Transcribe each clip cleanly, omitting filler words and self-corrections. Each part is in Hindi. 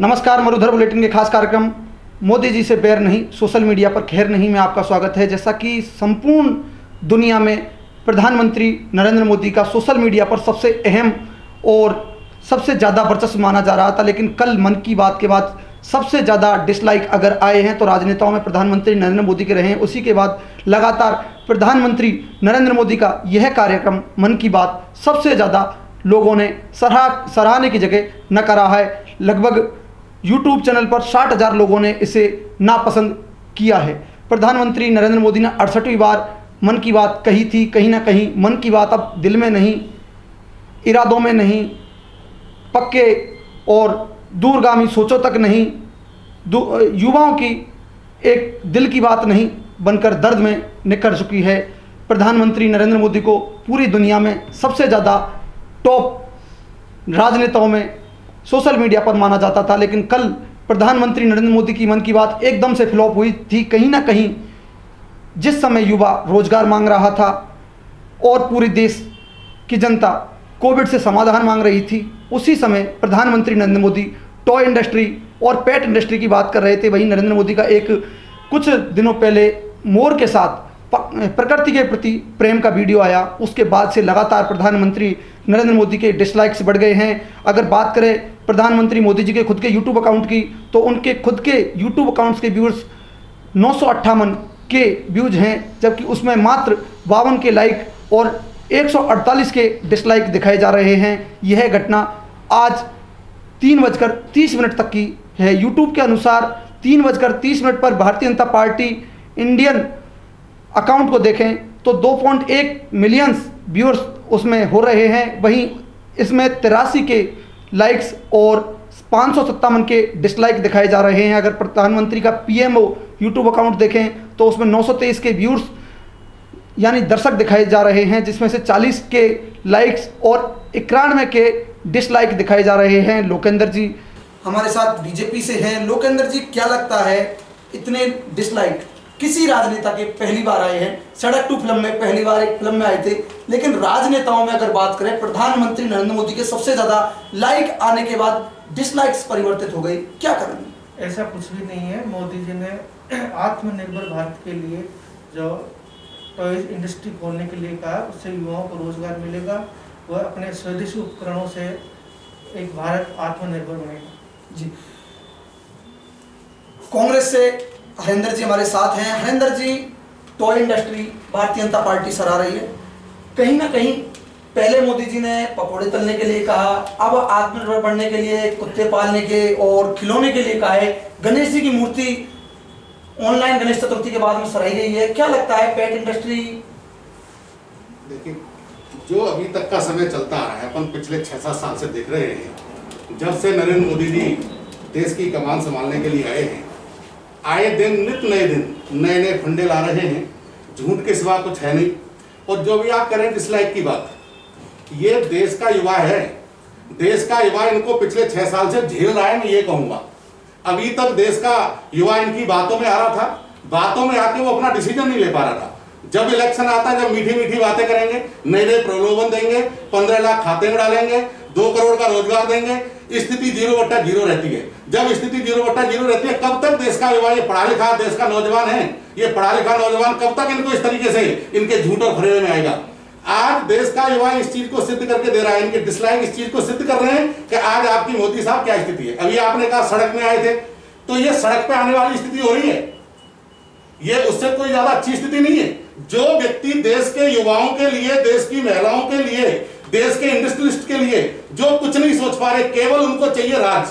नमस्कार, मरुधर बुलेटिन के खास कार्यक्रम मोदी जी से बैर नहीं, सोशल मीडिया पर खैर नहीं में आपका स्वागत है। जैसा कि संपूर्ण दुनिया में प्रधानमंत्री नरेंद्र मोदी का सोशल मीडिया पर सबसे अहम और सबसे ज़्यादा वर्चस्व माना जा रहा था, लेकिन कल मन की बात के बाद सबसे ज़्यादा डिसलाइक अगर आए हैं तो राजनेताओं में प्रधानमंत्री नरेंद्र मोदी के रहे हैं। उसी के बाद लगातार प्रधानमंत्री नरेंद्र मोदी का यह कार्यक्रम मन की बात सबसे ज़्यादा लोगों ने सराहने की जगह नकारा है। लगभग यूट्यूब चैनल पर 60,000 लोगों ने इसे नापसंद किया है। प्रधानमंत्री नरेंद्र मोदी ने 68वीं बार मन की बात कही थी। कहीं ना कहीं मन की बात अब दिल में नहीं, इरादों में नहीं, पक्के और दूरगामी सोचों तक नहीं, युवाओं की एक दिल की बात नहीं बनकर दर्द में निकल चुकी है। प्रधानमंत्री नरेंद्र मोदी को पूरी दुनिया में सबसे ज़्यादा टॉप राजनेताओं में सोशल मीडिया पर माना जाता था, लेकिन कल प्रधानमंत्री नरेंद्र मोदी की मन की बात एकदम से फ्लॉप हुई थी। कहीं ना कहीं जिस समय युवा रोजगार मांग रहा था और पूरी देश की जनता कोविड से समाधान मांग रही थी, उसी समय प्रधानमंत्री नरेंद्र मोदी टॉय इंडस्ट्री और पेट इंडस्ट्री की बात कर रहे थे। वहीं नरेंद्र मोदी का एक कुछ दिनों पहले मोर के साथ प्रकृति के प्रति प्रेम का वीडियो आया। उसके बाद से लगातार प्रधानमंत्री नरेंद्र मोदी के डिसलाइक्स बढ़ गए हैं। अगर बात करें प्रधानमंत्री मोदी जी के खुद के यूट्यूब अकाउंट की, तो उनके खुद के यूट्यूब अकाउंट्स के व्यूअर्स 958 के व्यूज हैं, जबकि उसमें मात्र 52 के लाइक और 148 के डिसलाइक दिखाए जा रहे हैं। यह घटना आज 3:30 तक की है। यूट्यूब के अनुसार 3:30 पर Bharatiya Janata party Indian account को देखें तो 2.1 मिलियन व्यूअर्स उसमें हो रहे हैं। वहीं इसमें 83 के लाइक्स और 557 के डिसलाइक दिखाए जा रहे हैं। अगर प्रधानमंत्री का पीएमओ यूट्यूब अकाउंट देखें तो उसमें 923 के व्यूअर्स यानी दर्शक दिखाए जा रहे हैं, जिसमें से 40 के लाइक्स और 91 के डिसलाइक दिखाए जा रहे हैं। लोकेंद्र जी हमारे साथ बीजेपी से हैं। लोकेंद्र जी, क्या लगता है इतने डिसलाइक किसी राजनेता के पहली बार आए हैं? सड़क टू फिल्म में पहली बार एक फिल्म में आए थे, लेकिन राजनेताओं में अगर बात करें प्रधानमंत्री नरेंद्र मोदी के सबसे ज्यादा लाइक आने के बाद डिसलाइक्स परिवर्तित हो गई, क्या कारण? ऐसा कुछ भी नहीं है। मोदी जी ने आत्मनिर्भर भारत के लिए जो टॉयज इंडस्ट्री खोलने के लिए कहा, उससे युवाओं को रोजगार मिलेगा। वह अपने स्वदेशी उपकरणों से एक भारत आत्मनिर्भर बनेगा। जी, कांग्रेस से हरेंद्र जी हमारे साथ हैं। हरेंद्र जी, toy industry Bharatiya Janata party Sarah रही है। कहीं ना कहीं पहले मोदी जी ने पकौड़े तलने के लिए कहा, अब आत्मनिर्भर बनने के लिए, कुत्ते पालने के और खिलौने के लिए कहा है। गणेश जी की मूर्ति ऑनलाइन गणेश चतुर्थी के बाद में सराही गई है। क्या लगता है पेट इंडस्ट्री? देखिए, जो अभी तक का समय चलता आ रहा है, अपन पिछले 6-7 साल से देख रहे हैं। जब से नरेंद्र मोदी जी देश की कमान संभालने के लिए आए हैं, आए दिन नित नए दिन नए नए फंडे ला रहे हैं। झूठ के सिवा कुछ है नहीं। और जो भी आप करें डिसलाइक की बात, ये देश का युवा है। देश का युवा इनको पिछले 6 साल से झेल रहा है, मैं ये कहूंगा। अभी तक देश का युवा इनकी बातों में आ रहा था, बातों में आके वो अपना डिसीजन नहीं ले पा रहा था। जब इलेक्शन आता है, जब मीठी मीठी बातें करेंगे, नए नए प्रलोभन देंगे, 15 लाख खाते में डालेंगे, 2 करोड़ का रोजगार देंगे, स्थिति 0/0 रहती है। जब स्थिति 0/0 रहती है, कब तक देश का युवा, ये पढ़ा लिखा देश का नौजवान है, ये पढ़ा लिखा नौजवान कब तक इनको इस तरीके से इनके झूठ और फरेबे में आएगा? आज देश का युवा इस चीज को सिद्ध करके दे रहा है। इनके डिसलाइक इस चीज को सिद्ध कर रहे हैं कि आज आपकी मोदी साहब क्या स्थिति है। अभी आपने कहा सड़क में आए थे, तो ये सड़क पे आने वाली स्थिति हो रही है। ये उससे कोई ज्यादा अच्छी स्थिति नहीं है। जो व्यक्ति देश के युवाओं के लिए, देश की महिलाओं के लिए, देश के इंडस्ट्रियलिस्ट के लिए जो कुछ नहीं सोच पा रहे, केवल उनको चाहिए राज।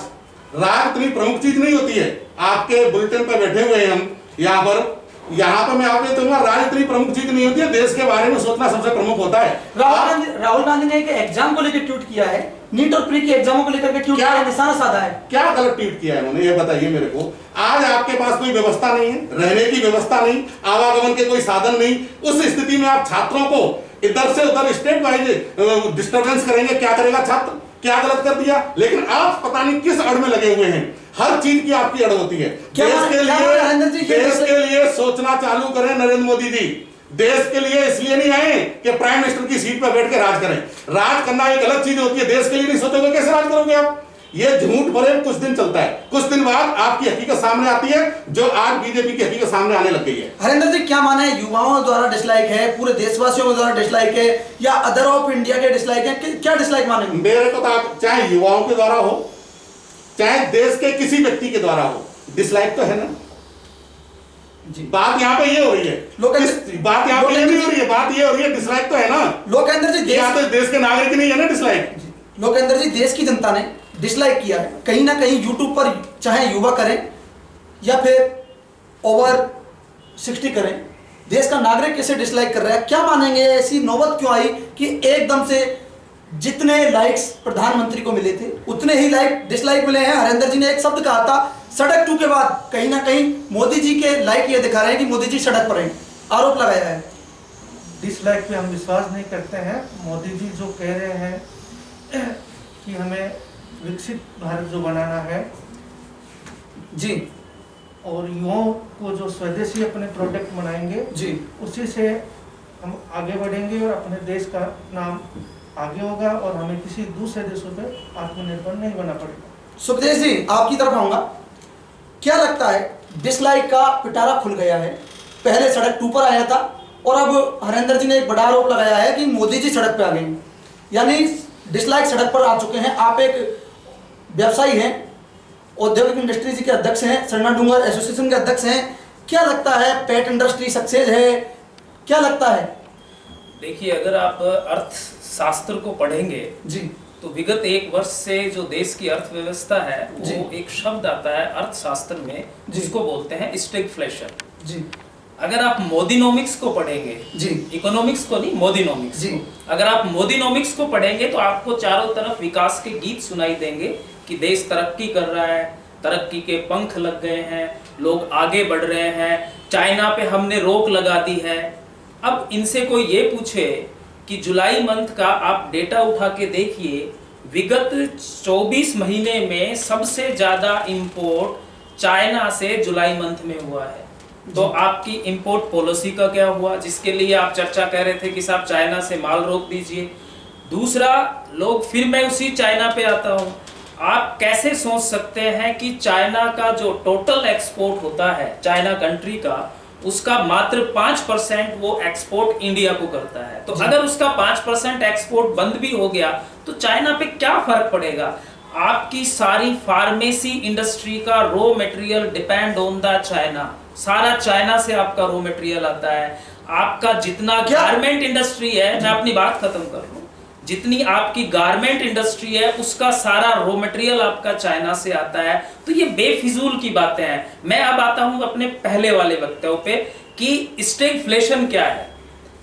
राज इतनी प्रमुख चीज नहीं होती है। आपके बुलेटिन पर बैठे हुए हैं हम यहाँ पर मैं आपको कहूंगा, राज इतनी प्रमुख चीज नहीं होती है। देश के बारे में सोचना सबसे प्रमुख होता है। राहुल गांधी ने एक एग्जाम को लेकर ट्वीट किया है, नीट और प्री के एग्जामों को लेकर के ट्वीट किया है, निशाना साधा है। क्या गलत ट्वीट किया है उन्होंने, ये बताइए मेरे को। आज आपके पास कोई व्यवस्था नहीं है, रहने की व्यवस्था नहीं, आवागमन के कोई साधन नहीं। उस स्थिति में आप छात्रों को इधर से उधर स्टेट वाइज डिस्टर्बेंस करेंगे। क्या करेगा छात्र? क्या गलत कर दिया? लेकिन आप पता नहीं किस अड़ में लगे हुए हैं। हर चीज की आपकी अड़ होती है। देश के लिए सोचना चालू करें नरेंद्र मोदी जी। देश के लिए इसलिए नहीं आए कि प्राइम मिनिस्टर की सीट पर बैठ के राज करें। राज करना एक अलग चीज होती है। देश के लिए नहीं सोचोगे कैसे राज करोगे आप? ये झूठ फरेब कुछ दिन चलता है, कुछ दिन बाद आपकी हकीकत सामने आती है, जो आज बीजेपी की हकीकत सामने आने लग गई है। हरेंद्र जी, क्या माना है, युवाओं द्वारा डिसलाइक है, पूरे देशवासियों के द्वारा डिसलाइक है, या अदर ऑफ इंडिया के डिसलाइक है, क्या डिसलाइक मानेंगे? मेरे को तो आप चाहे युवाओं के द्वारा हो, चाहे देश के किसी व्यक्ति के द्वारा हो, डिसलाइक तो है ना जी। बात यहाँ पे ये हो रही है, बात यहाँ पे ये नहीं हो रही है, बात ये हो रही है डिसलाइक तो है ना। लोकेंद्र जी, देश के नागरिक नहीं है ना डिसलाइक। लोकेंद्र जी, देश की जनता ने डिसलाइक किया है कहीं ना कहीं यूट्यूब पर, चाहे युवा करें या फिर ओवर 60 करें, देश का नागरिक कैसे डिसलाइक कर रहा है? क्या मानेंगे, ऐसी नौबत क्यों आई कि एकदम से जितने लाइक्स प्रधानमंत्री को मिले थे उतने ही डिसलाइक मिले हैं? हरेंद्र जी ने एक शब्द कहा था सड़क 2 के बाद, कहीं ना कहीं मोदी जी के लाइक ये दिखा रहे हैं कि मोदी जी सड़क पर हैं, आरोप लगाया है। डिसलाइक पे हम विश्वास नहीं करते हैं। मोदी जी जो कह रहे हैं कि हमें विकसित भारत जो बनाना है जी, और युवाओं को जो स्वदेशी अपने प्रोडक्ट बनाएंगे जी, उसी से हम आगे बढ़ेंगे और अपने देश का नाम आगे होगा और हमें किसी दूसरे देशों पे आत्मनिर्भर नहीं बना पड़ेगा। सुखदेव जी, आपकी तरफ आऊंगा, क्या लगता है डिसलाइक का पिटारा खुल गया है? पहले सड़क 2 पर आया था और अब हरेंद्र जी ने एक बड़ा आरोप लगाया है कि मोदी जी सड़क पे आ गए, यानी डिसलाइक सड़क पर आ चुके हैं। आप एक व्यवसायी हैं, औद्योगिक इंडस्ट्रीज के अध्यक्ष हैं, सरना डूंगर एसोसिएशन के अध्यक्ष हैं, क्या लगता है पेट इंडस्ट्री सक्सेस है, क्या लगता है? देखिए, अगर आप अर्थशास्त्र को पढ़ेंगे जी, तो विगत 1 वर्ष से जो देश की अर्थव्यवस्था है वो एक शब्द आता है अर्थशास्त्र में जिसको बोलते हैं स्टैगफ्लेशन जी। अगर आप मोदीनोमिक्स को पढ़ेंगे जी, इकोनॉमिक्स को नहीं, मोदीनोमिक्स जी, अगर आप मोदीनोमिक्स को पढ़ेंगे तो आपको चारों तरफ विकास के गीत सुनाई देंगे कि देश तरक्की कर रहा है, तरक्की के पंख लग गए हैं, लोग आगे बढ़ रहे हैं, चाइना पे हमने रोक लगा दी है। अब इनसे कोई ये पूछे कि जुलाई मंथ का आप डेटा उठा के देखिए, विगत 24 महीने में सबसे ज्यादा इंपोर्ट चाइना से जुलाई मंथ में हुआ है। तो आपकी इंपोर्ट पॉलिसी का क्या हुआ, जिसके लिए आप चर्चा कर रहे थे कि साहब चाइना से माल रोक दीजिए। दूसरा, लोग, फिर मैं उसी चाइना पे आता हूँ, आप कैसे सोच सकते हैं कि चाइना का जो टोटल एक्सपोर्ट होता है चाइना कंट्री का, उसका मात्र 5% वो एक्सपोर्ट इंडिया को करता है। तो अगर उसका 5% एक्सपोर्ट बंद भी हो गया तो चाइना पे क्या फर्क पड़ेगा? आपकी सारी फार्मेसी इंडस्ट्री का raw material depend on the China, सारा चाइना से आपका रॉ मटेरियल आता है। आपका जितना गारमेंट इंडस्ट्री है, मैं अपनी बात खत्म कर लूं, जितनी आपकी गारमेंट इंडस्ट्री है उसका सारा रॉ मटेरियल आपका चाइना से आता है। तो ये बेफिजूल की बातें हैं। मैं अब आता हूं अपने पहले वाले वक्तव्य पे कि स्टैगफ्लेशन क्या है।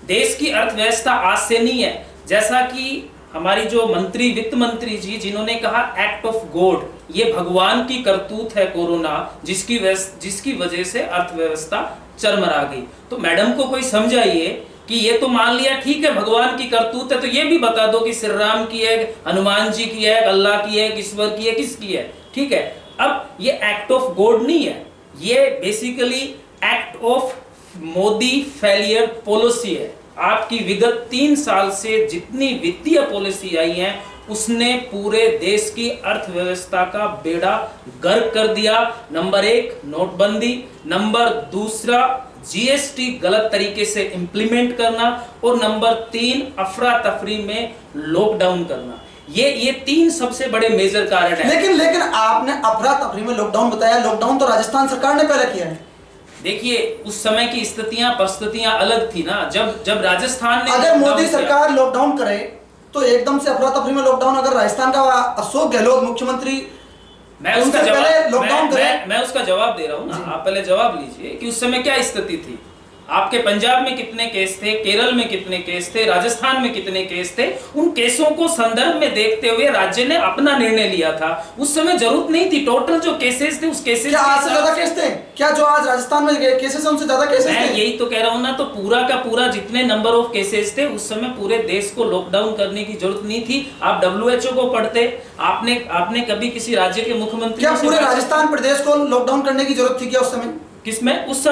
देश की अर्थव्यवस्था आज से नहीं है, जैसा कि हमारी जो मंत्री, वित्त मंत्री जी, जिन्होंने कहा एक्ट ऑफ गॉड, ये भगवान की करतूत है कोरोना, जिसकी वजह से अर्थव्यवस्था चरमरा गई। तो मैडम को कोई समझाइए कि ये तो मान लिया ठीक है भगवान की करतूत है, तो ये भी बता दो कि श्री राम की है, हनुमान जी की है, अल्लाह की है, ईश्वर की है, किसकी है? ठीक है, अब ये एक्ट ऑफ गॉड नहीं है, ये basically act of Modi failure policy है। आपकी विगत 3 साल से जितनी वित्तीय पॉलिसी आई है उसने पूरे देश की अर्थव्यवस्था का बेड़ा गर्क कर दिया। नंबर 1 नोटबंदी, नंबर 2 जीएसटी गलत तरीके से इंप्लीमेंट करना, और नंबर 3 अफरा तफरी में लॉकडाउन करना। ये 3 सबसे बड़े मेजर कारण हैं। लेकिन आपने अफरा तफरी में लॉकडाउन बताया, लॉकडाउन तो राजस्थान सरकार ने पहले किया है। देखिए, उस समय की स्थितियां परिस्थितियां अलग थी ना, जब राजस्थान ने, अगर मोदी सरकार लॉकडाउन करे तो एकदम से अफरा तफरी में लॉकडाउन, अगर राजस्थान का अशोक गहलोत मुख्यमंत्री, मैं उसका जवाब दे रहा हूँ ना, आप पहले जवाब लीजिए कि उस समय क्या स्थिति थी। आपके पंजाब में कितने केस थे, केरल में कितने केस थे, राजस्थान में कितने केस थे, उन केसों को संदर्भ में देखते हुए राज्य ने अपना निर्णय लिया था। उस समय जरूरत नहीं थी, टोटल जो केसेस थे उस केसेस क्या आज से ज्यादा केस थे? क्या जो आज राजस्थान में केसेस हैं उनसे ज्यादा केसेस थे? मैं यही तो कह रहा हूँ ना, तो पूरा का पूरा जितने नंबर ऑफ केसेस थे उस समय पूरे देश को लॉकडाउन करने की जरूरत नहीं थी। आप WHO को पढ़ते, आपने कभी किसी राज्य के मुख्यमंत्री, क्या पूरे राजस्थान प्रदेश को लॉकडाउन करने की जरूरत थी क्या उस समय? किसमें? उस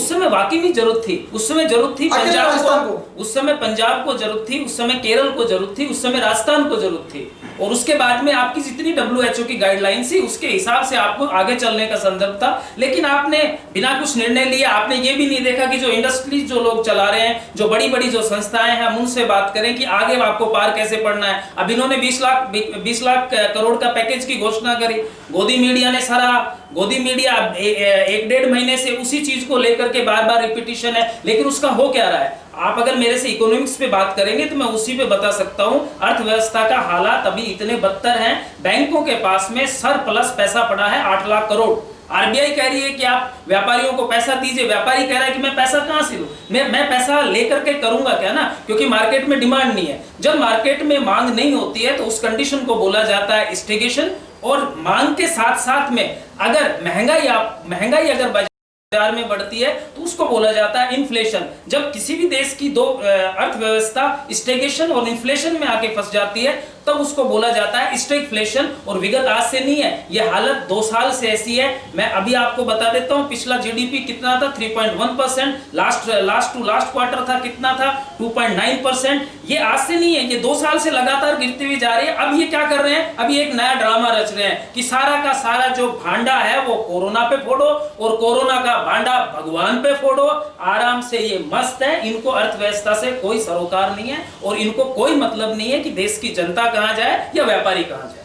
समय वाकई में जरूरत थी। उस समय जरूरत थी पंजाब को, उस समय पंजाब को जरूरत थी, उस समय केरल को जरूरत थी, उस समय राजस्थान को जरूरत थी। और उसके बाद में आपकी जितनी WHO की गाइडलाइन थी उसके हिसाब से आपको आगे चलने का संदर्भ था। लेकिन आपने बिना कुछ निर्णय लिए, आपने ये भी नहीं देखा कि जो इंडस्ट्री जो लोग चला रहे हैं, जो बड़ी बड़ी जो संस्थाएं हैं, हम उनसे बात करें कि आगे आपको पार कैसे पड़ना है। अब इन्होंने 20 लाख करोड़ का पैकेज की घोषणा करी, गोदी मीडिया ने सराहा। गोदी मीडिया 1-1.5 महीने से उसी चीज को लेकर के बार बार रिपीटिशन है, लेकिन उसका हो क्या रहा है? आप अगर मेरे से इकोनॉमिक्स पे बात करेंगे तो मैं उसी पे बता सकता हूं, अर्थव्यवस्था का हालात अभी इतने बदतर हैं। बैंकों के पास में सरप्लस पैसा पड़ा है 8 लाख करोड़। आरबीआई कह रही है कि आप व्यापारियों को पैसा दीजिए, व्यापारी कह रहा है कि मैं पैसा कहां से लूं, मैं पैसा लेकर के करूंगा क्या ना, क्योंकि मार्केट में डिमांड नहीं है। जब मार्केट में मांग नहीं होती है तो उस कंडीशन को बोला जाता है स्टैग्नेशन। और मांग के साथ साथ में अगर महंगाई अगर बाजार में बढ़ती है तो उसको बोला जाता है इन्फ्लेशन। जब किसी भी देश की दो अर्थव्यवस्था स्टैग्नेशन और इन्फ्लेशन में आके फंस जाती है तब उसको बोला जाता है स्टैग्फ्लेशन। और विगत आज से नहीं है, ये हालत 2 साल से ऐसी है। मैं अभी आपको बता देता हूं, पिछला जीडीपी कितना था 3.1%, लास्ट क्वार्टर था कितना था 2.9%। ये आज से नहीं है, ये 2 साल से लगातार गिरती हुई जा रही है। अब ये क्या कर रहे हैं, अभी एक नया ड्रामा रच रहे हैं कि सारा का सारा जो भांडा है वो कोरोना पे फोड़ो और कोरोना का भांडा भगवान पे फोड़ो। आराम से ये मस्त है, इनको अर्थव्यवस्था से कोई सरोकार नहीं है और इनको कोई मतलब नहीं है कि देश की जनता कहां जाए या व्यापारी कहां जाए।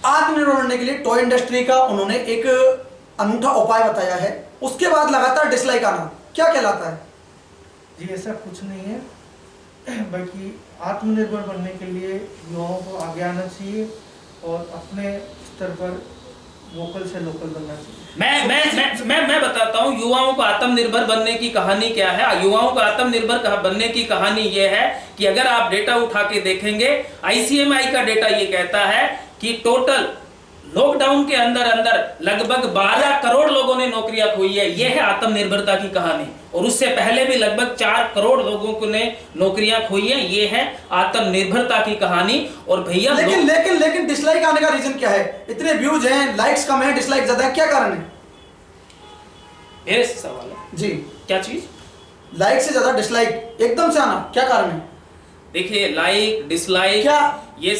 आत्मनिर्भर बनने के लिए टॉय इंडस्ट्री का उन्होंने एक अनूठा उपाय बताया है, उसके बाद लगातार डिसलाइक आना क्या कहलाता है? जी ऐसा कुछ नहीं है, बल्कि आत्मनिर्भर बनने के लिए युवाओं को आगे आना चाहिए और अपने स्तर पर वोकल से लोकल बनना चाहिए। मैं बताता हूं युवाओं को आत्मनिर्भर बनने की कहानी क्या है। युवाओं को आत्मनिर्भर बनने की कहानी यह है कि अगर आप डेटा उठा के देखेंगे, आईसीएमआई का डेटा ये कहता है कि टोटल लॉकडाउन के अंदर लगभग 12 करोड़ लोगों ने नौकरियां खोई है। यह है आत्मनिर्भरता की कहानी। और उससे पहले भी लगभग 4 करोड़ लोगों को ने नौकरियां खोई है। यह है आत्मनिर्भरता की कहानी। और भैया लेकिन डिसलाइक आने का रीजन क्या है? इतने व्यूज हैं, लाइक्स कम है, डिसलाइक ज्यादा है, क्या कारण है? मेरे से सवाल है जी, क्या चीज? लाइक से ज्यादा डिसलाइक एकदम से आना, क्या कारण है? देखिए, लाइक डिसलाइक क्या ये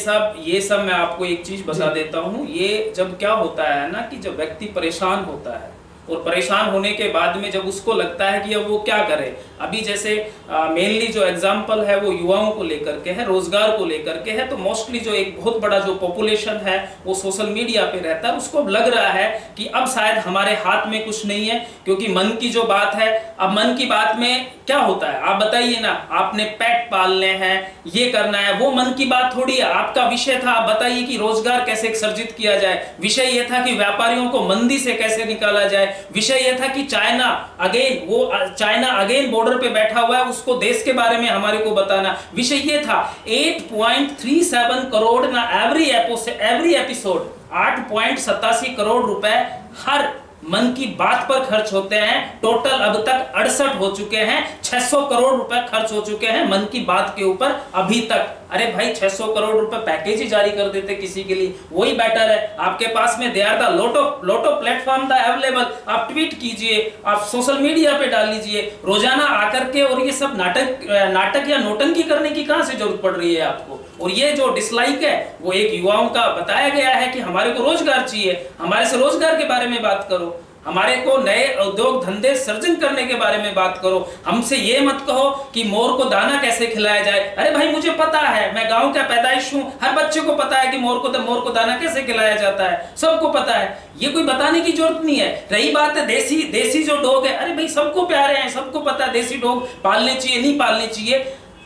सब मैं आपको एक चीज बता देता हूं। ये जब क्या होता है ना कि जब व्यक्ति परेशान होता है और परेशान होने के बाद में जब उसको लगता है कि अब वो क्या करे, अभी जैसे मेनली जो एग्जांपल है वो युवाओं को लेकर के है, रोजगार को लेकर के है। तो मोस्टली जो एक बहुत बड़ा जो पॉपुलेशन है वो सोशल मीडिया पे रहता है। उसको अब लग रहा है कि अब शायद हमारे हाथ में कुछ नहीं है, क्योंकि मन की जो बात है, अब मन की बात में क्या होता है आप बताइए ना, आपने पेट पालने हैं, ये करना है, वो मन की बात थोड़ी है। आपका विषय था आप बताइए कि रोजगार कैसे सर्जित किया जाए, विषय ये था कि व्यापारियों को मंदी से कैसे निकाला जाए, विषय यह था कि चाइना अगेन बॉर्डर पे बैठा हुआ है, उसको देश के बारे में हमारे को बताना। विषय यह था 8.37 करोड़ ना एवरी एपिसोड 8.87 करोड़ रुपए हर मन की बात पर खर्च होते हैं। टोटल अब तक 68 हो चुके हैं, 600 करोड़ रुपए खर्च हो चुके हैं मन की बात के ऊपर अभी तक। अरे भाई 600 करोड़ रुपए पैकेज ही जारी कर देते किसी के लिए, वही बेटर है। आपके पास में there the lotto platform the available, आप ट्वीट कीजिए, आप सोशल मीडिया पे डाल लीजिए रोजाना आकर के। और ये सब नाटक या नोटंकी करने की कहां से जरूरत पड़ रही है आपको? और ये जो डिसलाइक है वो एक युवाओं का बताया गया है कि हमारे को रोजगार चाहिए, हमारे से रोजगार के बारे में बात करो, हमारे को नए उद्योग धंधे सर्जन करने के बारे में बात करो। हमसे ये मत कहो कि मोर को दाना कैसे खिलाया जाए। अरे भाई मुझे पता है, मैं गांव का पैदाइश हूं, हर बच्चे को पता है कि मोर को दाना कैसे खिलाया जाता है, सबको पता है, ये कोई बताने की जरूरत नहीं है। रही बात है देसी जो डॉग है, अरे भाई सबको प्यारे हैं, सबको पता है देसी डॉग पालने चाहिए नहीं पालने चाहिए।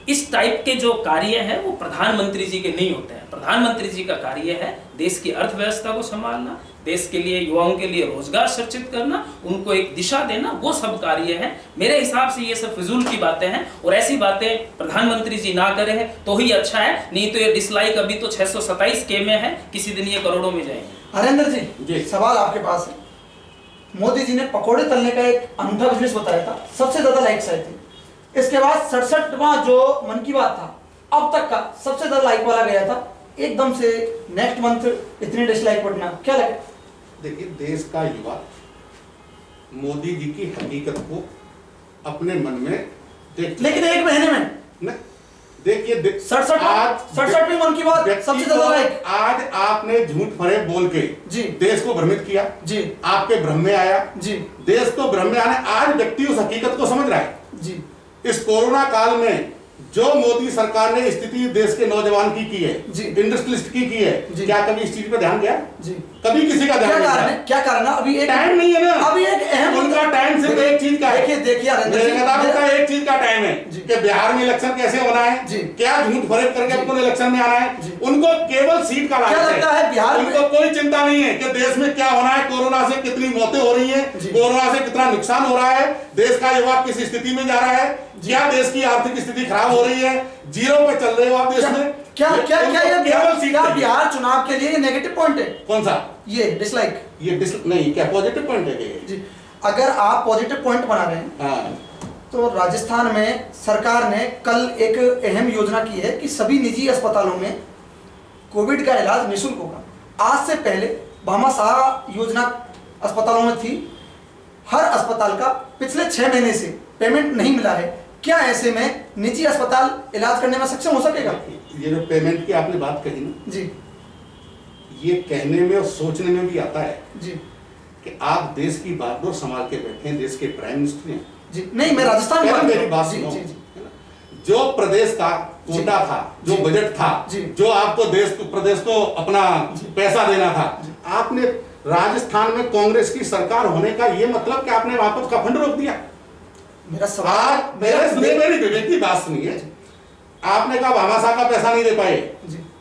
इस टाइप के जो कार्य है वो प्रधानमंत्री जी के नहीं होते हैं। प्रधानमंत्री जी का कार्य है देश की अर्थव्यवस्था को संभालना, देश के लिए युवाओं के लिए रोजगार सृजित करना, उनको एक दिशा देना, वो सब कार्य है। मेरे हिसाब से ये सब फिजूल की बातें हैं और ऐसी बातें प्रधानमंत्री जी ना करें तो ही अच्छा है, नहीं तो ये डिसलाइक अभी तो 627 के में है, किसी दिन ये करोड़ों में जाएंगे। हरेंद्र जी, सवाल आपके पास है। मोदी जी ने पकौड़े तलने का एक अनूठा बिजनेस बताया था, सबसे ज्यादा लाइक्स आई थी। इसके बाद 67वां जो मन की बात था अब तक का सबसे ज्यादा लाइक वाला गया था, एकदम से नेक्स्ट मंथ इतनी डिसलाइक बढ़ना, क्या लगे? देखिए, देश का युवा मोदी जी की हकीकत को अपने मन में देख, लेकिन 1 महीने में नहीं, देखिए 67 मन की बात सबसे ज्यादा लाइक। आज आपने झूठ फरेब बोल के जी देश को भ्रमित किया जी, आपके भ्रम में आया जी, देश को भ्रम में आने, आज व्यक्ति उस हकीकत को समझ रहा है। जी, इस कोरोना काल में जो मोदी सरकार ने स्थिति देश के नौजवान की है, इंडस्ट्रियलिस्ट की है, क्या कभी इस चीज पे ध्यान गया? जी, कभी किसी का ध्यान नहीं? क्या कारण है? अभी एक टाइम नहीं है ना, अभी एक अहम उनका टाइम सिर्फ एक चीज का है। देखिए उनका एक चीज का टाइम है कि बिहार में इलेक्शन कैसे होना है, क्या झूठ फरेब करके उनको इलेक्शन में आना है। उनको केवल सीट का क्या लगता है बिहार में? उनको कोई चिंता नहीं है कि देश में क्या होना है, कोरोना से कितनी मौतें हो रही है, कोरोना से कितना नुकसान हो रहा है, देश का युवा किस स्थिति में जा रहा है, क्या देश की आर्थिक स्थिति खराब हो रही है, जीरो पे चल रहे हो आप देश में। क्या बिहार चुनाव के लिए नेगेटिव पॉइंट है? कौन सा? ये डिसलाइक, नहीं, क्या पॉजिटिव पॉइंट है जी? अगर आप पॉजिटिव पॉइंट बना रहे हैं, हाँ, तो राजस्थान में सरकार ने कल एक अहम योजना की है कि सभी निजी अस्पतालों में कोविड का इलाज निःशुल्क होगा। आज से पहले भामाशाह योजना अस्पतालों में थी, हर अस्पताल का पिछले 6 महीने से पेमेंट नहीं मिला है। क्या ऐसे में निजी अस्पताल इलाज करने में सक्षम हो सकेगा? ये जो पेमेंट की आपने बात कही ना जी, ये कहने में और सोचने में भी आता है जी, कि आप देश की बागडोर संभाल के बैठे हैं, देश के प्राइम मिनिस्टर हैं जी। नहीं, मैं राजस्थान में मेरी बात सुनो। जो प्रदेश का कोटा था, जो बजट था, जो आपको प्रदेश को अपना पैसा देना था, आपने राजस्थान में कांग्रेस की सरकार होने का ये मतलब कि आपने वहां पर का फंड रोक दिया। मेरा सवाल, मेरी विवेक की बात सुनिए। आपने कहा भामाशाह का पैसा नहीं दे पाए।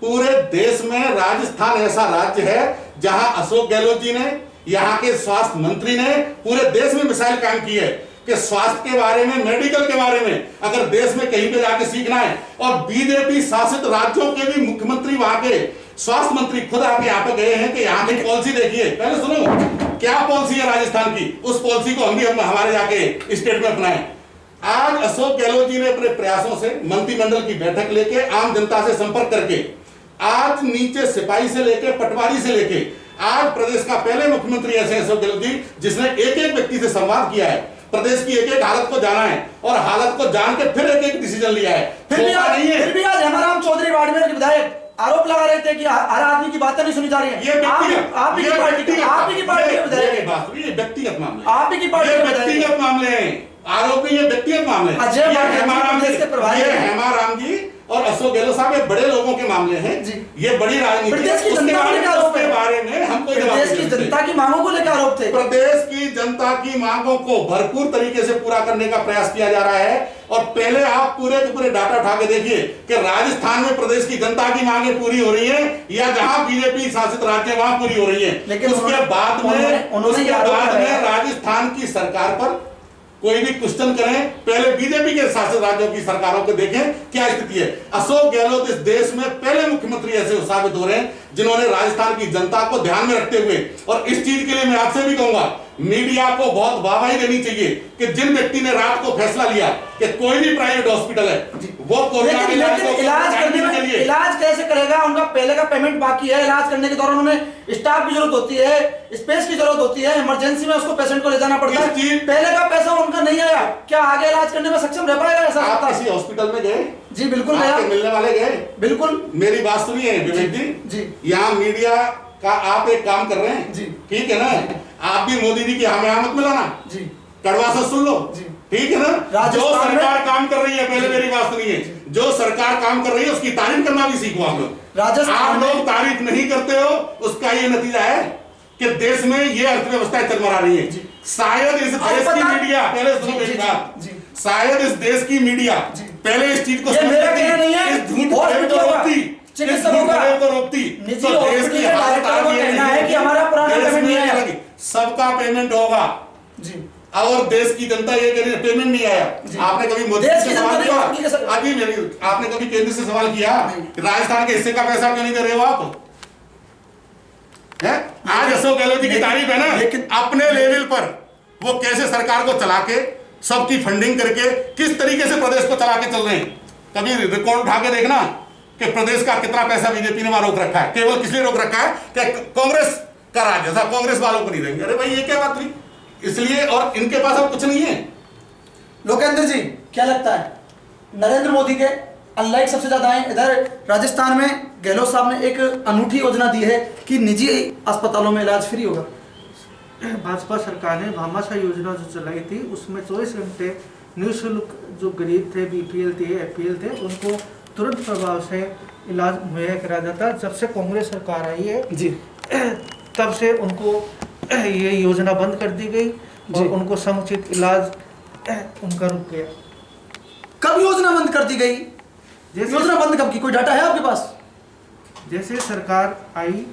पूरे देश में राजस्थान ऐसा राज्य है जहां अशोक गहलोत जी ने, यहाँ के स्वास्थ्य मंत्री ने पूरे देश में मिसाइल कायम की है कि स्वास्थ्य के बारे में, मेडिकल के बारे में अगर देश में कहीं पे जाके सीखना है, और बीजेपी शासित राज्यों के भी मुख्यमंत्री, वहां के स्वास्थ्य मंत्री खुद आके यहाँ पे गए हैं कि यहाँ की पॉलिसी देखिए। पहले सुनो क्या पॉलिसी है राजस्थान की, उस पॉलिसी को हम हमारे जाके स्टेट में अपनाएं। आज अशोक गहलोत जी ने अपने प्रयासों से मंत्रिमंडल की बैठक लेके, आम जनता से संपर्क करके, आज नीचे सिपाही से लेके पटवारी से लेके, आज प्रदेश का पहले मुख्यमंत्री ऐसे अशोक गहलोत जी जिसने एक एक व्यक्ति से संवाद किया है, प्रदेश की एक एक हालत को जाना है और हालत को जान के फिर एक एक डिसीजन लिया है। फिर भी आज हेमाराम चौधरी बाड़मेर के विधायक आरोप लगा रहे थे कि हर आदमी की बातें नहीं सुनी जा रही है। ये आप ही की पार्टी के विधायक, ये व्यक्तिगत मामले, आप ही की पार्टी के व्यक्तिगत मामले हैं, आरोपी ये व्यक्तिगत मामले हैं। हेमाराम जी और अशोक गहलोत साहब ये बड़े लोगों के मामले हैं, ये बड़ी राजनीति है। प्रदेश की जनता के बारे में हमको प्रदेश की जनता की मांगों को लेकर आरोप थे। प्रदेश की जनता की मांगों को भरपूर तरीके से पूरा करने का प्रयास किया जा रहा है। और पहले आप पूरे के पूरे डाटा उठा के देखिए कि राजस्थान में प्रदेश की जनता की मांगें पूरी हो रही है या जहां बीजेपी शासित राज्य वहां पूरी हो रही है। लेकिन उसके बाद में राजस्थान की सरकार पर कोई भी क्वेश्चन करें, पहले बीजेपी के शासित राज्यों की सरकारों को देखें क्या स्थिति है। अशोक गहलोत इस देश में पहले मुख्यमंत्री ऐसे साबित हो रहे हैं जिन्होंने राजस्थान की जनता को ध्यान में रखते हुए, और इस चीज के लिए मैं आपसे भी कहूंगा मीडिया को बहुत वाहवाही देनी चाहिए कि जिन व्यक्ति ने रात को फैसला लिया कि कोई भी प्राइवेट हॉस्पिटल है वो कोरोना के इलाज करने के लिए इलाज कैसे करेगा? उनका पहले का पेमेंट बाकी है, इलाज करने के दौरान उन्हें स्टाफ की जरूरत होती है, स्पेस की जरूरत होती है, इमरजेंसी में उसको पेशेंट को ले जाना पड़ता है। पहले का पैसा उनका नहीं आया, क्या आगे इलाज करने में सक्षम रह पाएगा ऐसा? आप किसी हॉस्पिटल में गए? जी बिल्कुल गया। मिलने वाले गए? बिल्कुल। मेरी बात सुनिए विवेक जी, यहाँ मीडिया का आप एक काम कर रहे हैं जी, ठीक है ना, आप भी मोदी जी की हमें मत मिलाना जी, कड़वा सा सुन लो जी, ठीक है ना। जो सरकार काम कर रही है, पहले मेरी बात सुनिए, जो सरकार काम कर रही है उसकी तारीफ करना भी सीखो आप लोग। आप लोग तारीफ नहीं करते हो, उसका ये नतीजा है कि देश में ये अर्थव्यवस्था चरमरा रही है। शायद इस देश की मीडिया, पहले सुनो मेरी बात, शायद इस देश की मीडिया पहले इस चीज को झूठ को रोकती, तो देश की हालत हमारा पुराना सबका पेमेंट होगा जी, और देश की जनता ये कह रही है पेमेंट नहीं आया। आपने कभी मोदी से सवाल किया? अभी आपने कभी केंद्र से सवाल किया कि राजस्थान के हिस्से का पैसा क्यों नहीं दे रहे हो आप? आज अशोक गहलोत जी की तारीफ है ना, लेकिन अपने लेवल पर वो कैसे सरकार को चला के, सबकी फंडिंग करके किस तरीके से प्रदेश को चला के चल रहे हैं। कभी रिकॉर्ड उठा के देखना कि प्रदेश का कितना पैसा बीजेपी ने वहां रोक रखा है। केवल किस लिए रोक रखा है कि कांग्रेस का राज है, कांग्रेस वालों को नहीं देंगे। अरे भाई ये क्या बात हुई? इसलिए, और इनके पास अब कुछ नहीं है। लोकेंद्र जी क्या लगता है नरेंद्र मोदी के अनलाइक सबसे ज़्यादा है। इधर राजस्थान में गहलोत साहब ने एक अनूठी योजना दी है कि निजी अस्पतालों में इलाज फ्री होगा। भाजपा सरकार ने भामाशाह योजना जो चलाई थी उसमें 24 घंटे निःशुल्क जो गरीब थे, बीपीएल थे, एपीएल थे, उनको तुरंत प्रभाव से इलाज मुहैया कराया जाता। जब से कांग्रेस सरकार आई है जी, तब से उनको ये योजना बंद कर दी गई और उनको समुचित इलाज उनका रुक गया। कब योजना बंद कर दी गई? योजना बंद कब की, कोई डाटा है आपके पास? जैसे सरकार आई,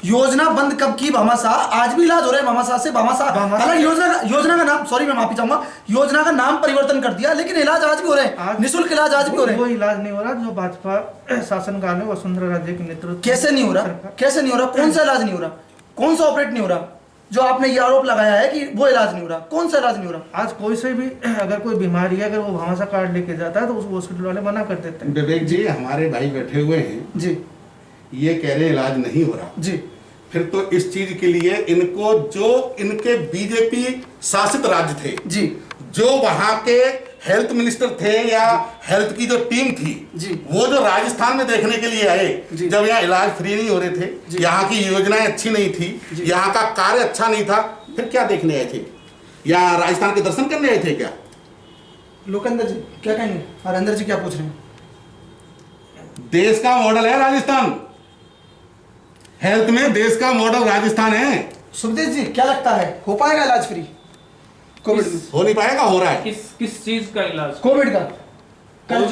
योजना बंद कब की भामाशाह? आज भी इलाज हो रहा है भामाशाह से। भामाशाह हालांकि योजना का नाम, सॉरी मैं माफी चाहूंगा, योजना का नाम परिवर्तन कर दिया, लेकिन इलाज आज भी हो रहे हैं, निःशुल्क इलाज आज भी हो रहे हैं। वो इलाज नहीं हो रहा जो भाजपा शासनकाल में वसुंधरा राजे के नेतृत्व। कैसे नहीं हो रहा? कैसे नहीं हो रहा? कौन सा इलाज नहीं हो रहा? कौन सा ऑपरेट नहीं हो रहा? जो आपने ये आरोप लगाया है कि वो इलाज नहीं हो रहा, कौन सा इलाज नहीं हो रहा? आज कोई से भी अगर कोई बीमारी है, अगर वो भामाशाह कार्ड लेके जाता है तो उस हॉस्पिटल वाले मना कर देते हैं। विवेक जी, हमारे भाई बैठे हुए हैं जी, ये कह रहे इलाज नहीं हो रहा, जी, फिर तो इस चीज के लिए इनको, जो इनके बीजेपी शासित राज्य थे, जी, जो वहां के हेल्थ मिनिस्टर थे या हेल्थ की जो टीम थी, जी, वो जो राजस्थान में देखने के लिए आए, जी, जब यहाँ इलाज फ्री नहीं हो रहे थे, यहाँ की योजनाएं अच्छी नहीं थी, यहाँ का कार्य अच्छा नहीं था, फिर क्या देखने आए थे? या राजस्थान के दर्शन करने आए थे क्या? लोकेंद्र जी क्या कहेंगे? हरेंद्र जी क्या पूछ रहे हैं? देश का मॉडल है राजस्थान, हेल्थ में देश का मॉडल राजस्थान है। सुखदेव जी क्या लगता है, हो पाएगा इलाज फ्री कोविड में? हो नहीं पाएगा, हो रहा है। किस चीज का इलाज? कोविड का। कल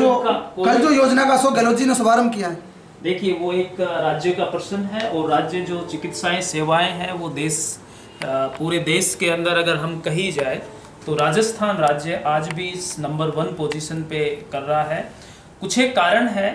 जो योजना का अशोक गहलोत जी ने शुभारंभ किया है। देखिए, वो एक राज्य का प्रश्न है और राज्य जो चिकित्साएं सेवाएं हैं वो देश, पूरे देश के अंदर अगर हम कही जाए तो राजस्थान राज्य आज भी इस नंबर 1 पोजीशन पे कर रहा है। कुछ एक कारण है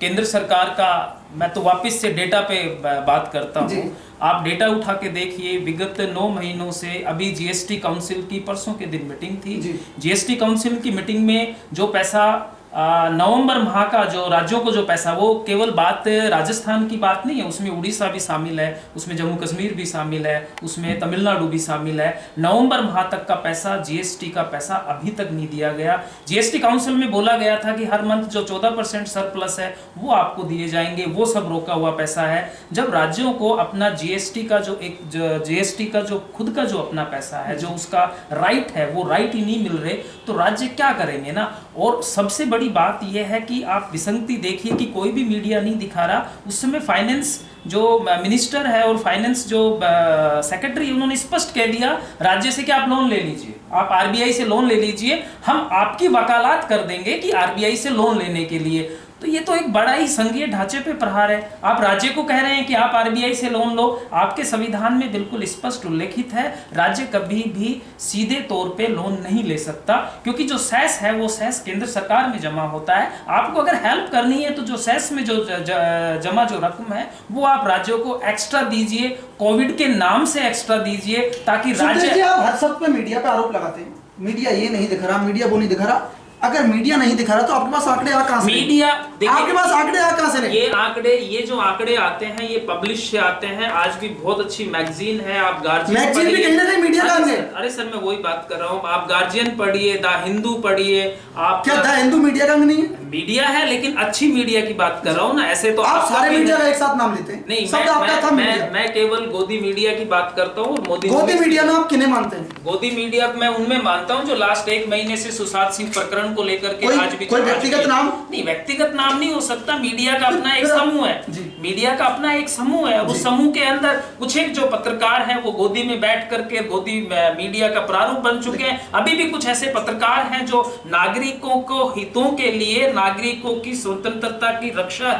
केंद्र सरकार का। मैं तो वापस से डेटा पे बात करता हूँ, आप डेटा उठा के देखिए। विगत 9 महीनों से, अभी जीएसटी काउंसिल की परसों के दिन मीटिंग थी, जीएसटी काउंसिल की मीटिंग में जो पैसा नवंबर माह का जो राज्यों को जो पैसा, वो केवल बात राजस्थान की बात नहीं है, उसमें उड़ीसा भी शामिल है, उसमें जम्मू कश्मीर भी शामिल है, उसमें तमिलनाडु भी शामिल है। नवंबर माह तक का पैसा, जीएसटी का पैसा अभी तक नहीं दिया गया। जीएसटी काउंसिल में बोला गया था कि हर मंथ जो 14% सरप्लस है वो आपको दिए जाएंगे, वो सब रोका हुआ पैसा है। जब राज्यों को अपना जीएसटी का जो खुद का जो अपना पैसा है, जो उसका राइट है, वो राइट ही नहीं मिल रहे, तो राज्य क्या करेंगे ना। और सबसे बड़ी बात यह है कि आप विसंगति देखिए कि कोई भी मीडिया नहीं दिखा रहा। उस समय फाइनेंस जो मिनिस्टर है और फाइनेंस जो सेक्रेटरी, उन्होंने स्पष्ट कह दिया राज्य से कि आप लोन ले लीजिए, आप आरबीआई से लोन ले लीजिए, हम आपकी वकालत कर देंगे कि आरबीआई से लोन लेने के लिए। तो ये तो एक बड़ा ही संघीय ढांचे पे प्रहार है। आप राज्य को कह रहे हैं कि आप आरबीआई से लोन लो, आपके संविधान में बिल्कुल स्पष्ट उल्लेखित है राज्य कभी भी सीधे तौर पे लोन नहीं ले सकता, क्योंकि जो सेस है वो सेस केंद्र सरकार में जमा होता है। आपको अगर हेल्प करनी है तो जो सेस में जो जमा जो रकम है वो आप राज्यों को एक्स्ट्रा दीजिए, कोविड के नाम से एक्स्ट्रा दीजिए, ताकि राज्य। आप हर सब पे मीडिया पे आरोप लगाते हैं, मीडिया ये नहीं दिखा रहा, मीडिया वो नहीं दिखा रहा। अगर मीडिया नहीं दिखा रहा तो आपके पास आंकड़े आ कहां से? मीडिया आपके पास आंकड़े आ कहां से? ये जो आंकड़े आते हैं ये पब्लिश से आते हैं। आज भी बहुत अच्छी मैगजीन है, आप गार्जियन मैगजीन भी कहीं ना कहीं मीडिया का अंग है। अरे सर, मैं वही बात कर रहा हूँ, आप गार्जियन पढ़िए, द हिंदू पढ़िए। आप क्या द हिंदू मीडिया का अंग नहीं है? मीडिया है, लेकिन अच्छी मीडिया की बात कर रहा हूँ ना। ऐसे तो आप सारे मीडिया का एक साथ नाम लेते हैं। नहीं, मैं केवल गोदी मीडिया की बात करता हूँ। गोदी मीडिया में आप किन्हें मानते हैं? गोदी मीडिया मैं उनमें मानता हूँ जो लास्ट 1 महीने से सुशांत सिंह प्रकरण को लेकर के कोई व्यक्तिगत नाम नहीं, व्यक्तिगत नाम नहीं हो सकता। मीडिया का अपना एक समूह है, मीडिया का अपना एक समूह है। उस समूह के अंदर कुछ एक जो पत्रकार हैं वो गोदी में बैठ करके गोदी मीडिया का प्रारूप बन चुके हैं। अभी भी कुछ ऐसे पत्रकार हैं जो नागरिकों को हितों के लिए, नागरिकों की स्वतंत्रता की रक्षा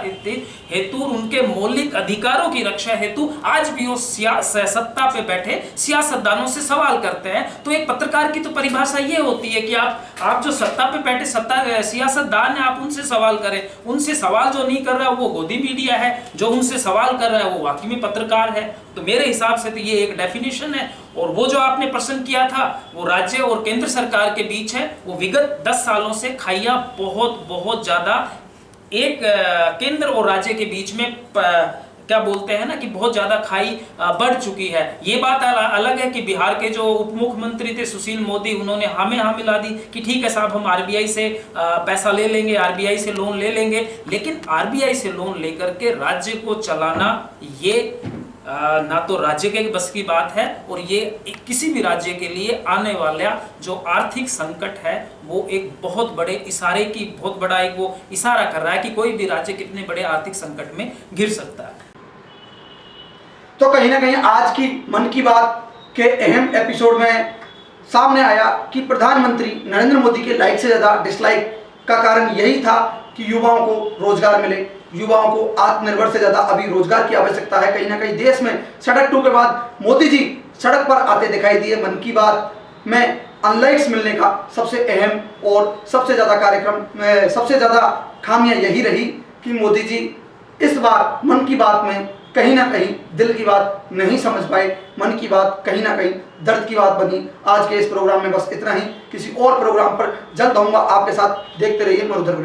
हेतु, उनके मौलिक अधिकारों की रक्षा हेतु आज भी वो सत्ता पे बैठे सियासतदानों से सवाल करते हैं। तो एक पत्रकार की तो परिभाषा ये होती है कि आप जो सत्ता पे बैठे सियासतदान है, आप उनसे सवाल करें। उनसे सवाल जो नहीं कर रहा वो गोदी मीडिया है, जो उनसे सवाल कर रहा है वो वाकई में पत्रकार है। तो मेरे हिसाब से तो ये एक डेफिनेशन है। और वो जो आपने प्रश्न किया था वो राज्य और केंद्र सरकार के बीच है। वो विगत 10 सालों से खाइयां बहुत ज्यादा एक केंद्र और राज्य के बीच में क्या बोलते हैं ना कि बहुत ज्यादा खाई बढ़ चुकी है। ये बात अलग है कि बिहार के जो उप मुख्यमंत्री थे सुशील मोदी, उन्होंने हमें हाँ मिला दी कि ठीक है साहब, हम आरबीआई से पैसा ले लेंगे, आरबीआई से लोन ले लेंगे। लेकिन आरबीआई से लोन लेकर के राज्य को चलाना, ये ना तो राज्य के बस की बात है, और ये किसी भी राज्य के लिए आने वाला जो आर्थिक संकट है वो एक बहुत बड़े इशारे की, बहुत बड़ा एक वो इशारा कर रहा है कि कोई भी राज्य कितने बड़े आर्थिक संकट में घिर सकता है। तो कहीं ना कहीं आज की मन की बात के अहम एपिसोड में सामने आया कि प्रधानमंत्री नरेंद्र मोदी के लाइक से ज़्यादा डिसलाइक का कारण यही था कि युवाओं को रोजगार मिले, युवाओं को आत्मनिर्भर से ज़्यादा अभी रोजगार की आवश्यकता है। कहीं ना कहीं देश में सड़क 2 के बाद मोदी जी सड़क पर आते दिखाई दिए। मन की बात में अनलाइक्स मिलने का सबसे अहम और सबसे ज़्यादा कार्यक्रम में सबसे ज़्यादा खामियां यही रही कि मोदी जी इस बार मन की बात में कहीं ना कहीं दिल की बात नहीं समझ पाए। मन की बात कहीं ना कहीं दर्द की बात बनी। आज के इस प्रोग्राम में बस इतना ही। किसी और प्रोग्राम पर जल्द आऊँगा आपके साथ। देखते रहिए मरुधर।